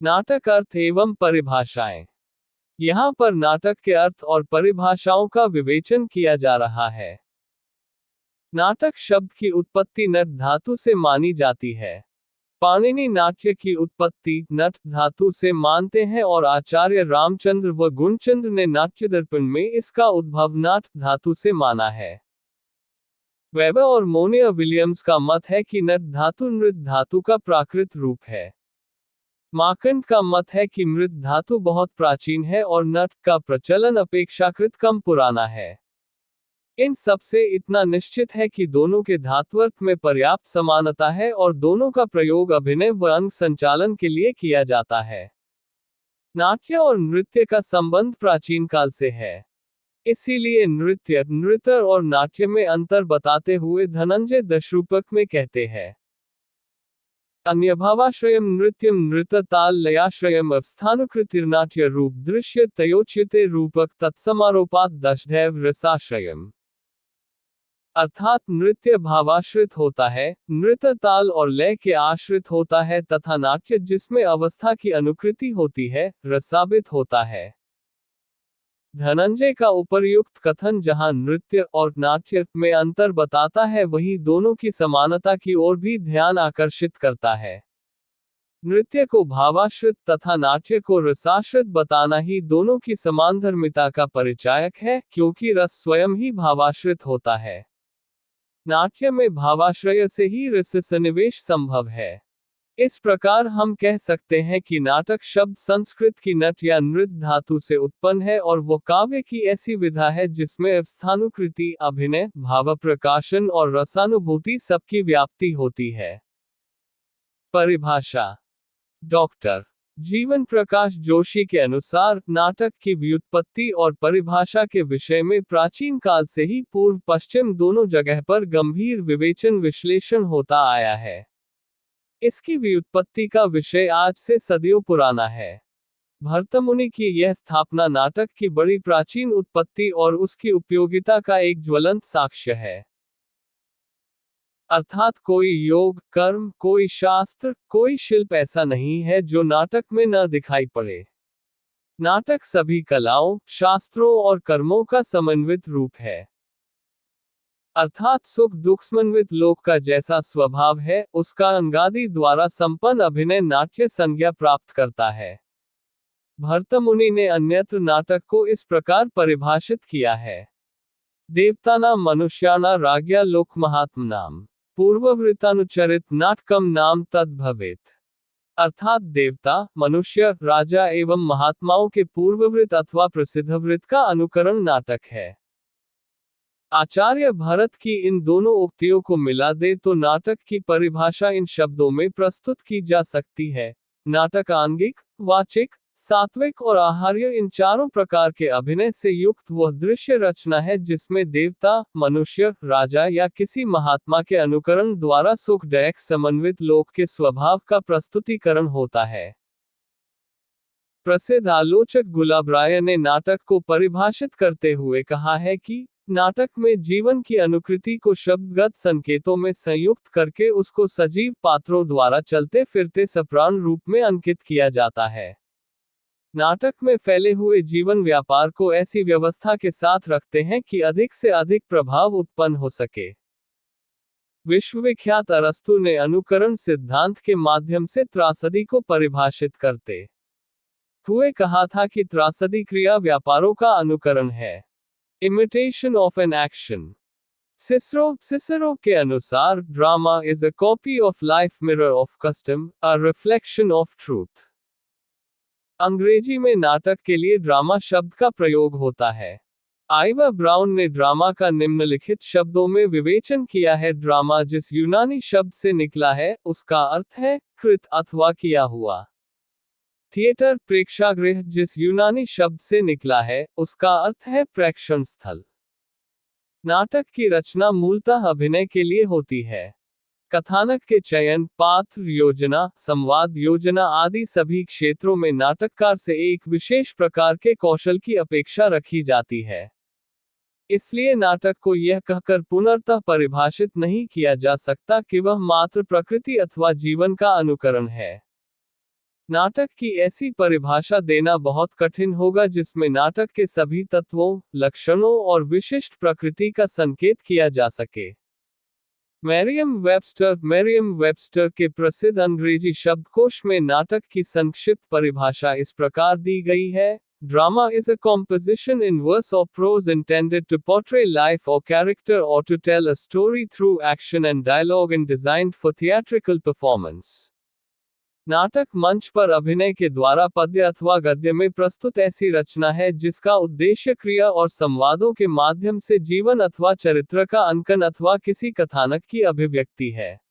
नाटक अर्थ एवं परिभाषाएं। यहाँ पर नाटक के अर्थ और परिभाषाओं का विवेचन किया जा रहा है। नाटक शब्द की उत्पत्ति नट धातु से मानी जाती है। पाणिनि नाट्य की उत्पत्ति नट धातु से मानते हैं और आचार्य रामचंद्र व गुणचंद्र ने नाट्यदर्पण में इसका उद्भव नाट धातु से माना है। वेबर और मोनियर विलियम्स का मत है कि नट धातु नृत धातु का प्राकृत रूप है। मार्कंड का मत है कि मृत धातु बहुत प्राचीन है और नट का प्रचलन अपेक्षाकृत कम पुराना है। इन सब से इतना निश्चित है कि दोनों के धात्वर्थ में पर्याप्त समानता है और दोनों का प्रयोग अभिनय व अंग संचालन के लिए किया जाता है। नाट्य और नृत्य का संबंध प्राचीन काल से है। इसीलिए नृत्य, नृत्य और नाट्य में अंतर बताते हुए धनंजय दशरूपक में कहते हैं, अन्यभावाश्रयम नृत्यम नृत्य ताल लयाश्रयम अवस्थानुकृतिर्नाट्य रूप दृश्य तयोच्यते रूपक तत्समारोपात दशदैव रसाश्रयम। अर्थात नृत्य भावाश्रित होता है, नृत्य ताल और लय के आश्रित होता है तथा नाट्य जिसमें अवस्था की अनुकृति होती है, रसाभित होता है। धनंजय का उपर्युक्त कथन जहां नृत्य और नाट्य में अंतर बताता है वहीं दोनों की समानता की ओर भी ध्यान आकर्षित करता है। नृत्य को भावाश्रित तथा नाट्य को रसाश्रित बताना ही दोनों की समानधर्मिता का परिचायक है, क्योंकि रस स्वयं ही भावाश्रित होता है। नाट्य में भावाश्रय से ही रस सन्निवेश संभव है। इस प्रकार हम कह सकते हैं कि नाटक शब्द संस्कृत की नट या नृत धातु से उत्पन्न है और वो काव्य की ऐसी विधा है जिसमें अवस्थानुकृति, अभिनय, भाव प्रकाशन और रसानुभूति सबकी व्याप्ति होती है। परिभाषा। डॉक्टर जीवन प्रकाश जोशी के अनुसार नाटक की व्युत्पत्ति और परिभाषा के विषय में प्राचीन काल से ही पूर्व पश्चिम दोनों जगह पर गंभीर विवेचन विश्लेषण होता आया है। इसकी व्युत्पत्ति का विषय आज से सदियों पुराना है। भर्तमुनि की यह स्थापना नाटक की बड़ी प्राचीन उत्पत्ति और उसकी उपयोगिता का एक ज्वलंत साक्ष्य है। अर्थात कोई योग, कर्म, कोई शास्त्र, कोई शिल्प ऐसा नहीं है जो नाटक में न दिखाई पड़े। नाटक सभी कलाओं, शास्त्रों और कर्मों का समन्वित रूप है। अर्थात सुख दुख समन्वित लोक का जैसा स्वभाव है, उसका अंगादि द्वारा संपन्न अभिनय नाट्य संज्ञा प्राप्त करता है। भर्तमुनि ने अन्यत्र नाटक को इस प्रकार परिभाषित किया है, देवतानां मनुष्याणां राज्ञा लोक महात्मनाम पूर्ववृत्तानुचरित नाटकम नाम तद भवेत। अर्थात देवता, मनुष्य, राजा एवं महात्माओं के पूर्ववृत्त अथवा प्रसिद्धवृत्त का अनुकरण नाटक है। आचार्य भरत की इन दोनों उक्तियों को मिला दे तो नाटक की परिभाषा इन शब्दों में प्रस्तुत की जा सकती है, नाटक आंगिक, वाचिक, सात्विक और आहार्य इन चारों प्रकार के अभिनय से युक्त वह दृश्य रचना है जिसमें देवता, मनुष्य, राजा या किसी महात्मा के अनुकरण द्वारा सुखदायक समन्वित लोक के स्वभाव का प्रस्तुतिकरण होता है। प्रसिद्ध आलोचक गुलाब राय ने नाटक को परिभाषित करते हुए कहा है कि नाटक में जीवन की अनुकृति को शब्दगत संकेतों में संयुक्त करके उसको सजीव पात्रों द्वारा चलते फिरते सप्राण रूप में अंकित किया जाता है। नाटक में फैले हुए जीवन व्यापार को ऐसी व्यवस्था के साथ रखते हैं कि अधिक से अधिक प्रभाव उत्पन्न हो सके। विश्वविख्यात अरस्तु ने अनुकरण सिद्धांत के माध्यम से त्रासदी को परिभाषित करते हुए कहा था कि त्रासदी क्रिया व्यापारों का अनुकरण है, imitation of an action। Cicero के अनुसार drama is a copy of life, mirror of custom, a reflection of truth। अंग्रेजी में नाटक के लिए ड्रामा शब्द का प्रयोग होता है। आइवर ब्राउन ने ड्रामा का निम्नलिखित शब्दों में विवेचन किया है। ड्रामा जिस यूनानी शब्द से निकला है, उसका अर्थ है कृत अथवा किया हुआ। थिएटर प्रेक्षागृह जिस यूनानी शब्द से निकला है, उसका अर्थ है प्रेक्षण स्थल। नाटक की रचना मूलतः अभिनय के लिए होती है। कथानक के चयन, पात्र योजना, संवाद योजना आदि सभी क्षेत्रों में नाटककार से एक विशेष प्रकार के कौशल की अपेक्षा रखी जाती है। इसलिए नाटक को यह कहकर पुनर्तः परिभाषित नहीं किया जा सकता कि वह मात्र प्रकृति अथवा जीवन का अनुकरण है। नाटक की ऐसी परिभाषा देना बहुत कठिन होगा जिसमें नाटक के सभी तत्वों, लक्षणों और विशिष्ट प्रकृति का संकेत किया जा सके। मेरियम वेबस्टर के प्रसिद्ध अंग्रेजी शब्दकोश में नाटक की संक्षिप्त परिभाषा इस प्रकार दी गई है: drama is a composition in verse or prose intended to portray life or character or to tell a story through action and dialogue and designed for theatrical performance। नाटक मंच पर अभिनय के द्वारा पद्य अथवा गद्य में प्रस्तुत ऐसी रचना है जिसका उद्देश्य क्रिया और संवादों के माध्यम से जीवन अथवा चरित्र का अंकन अथवा किसी कथानक की अभिव्यक्ति है।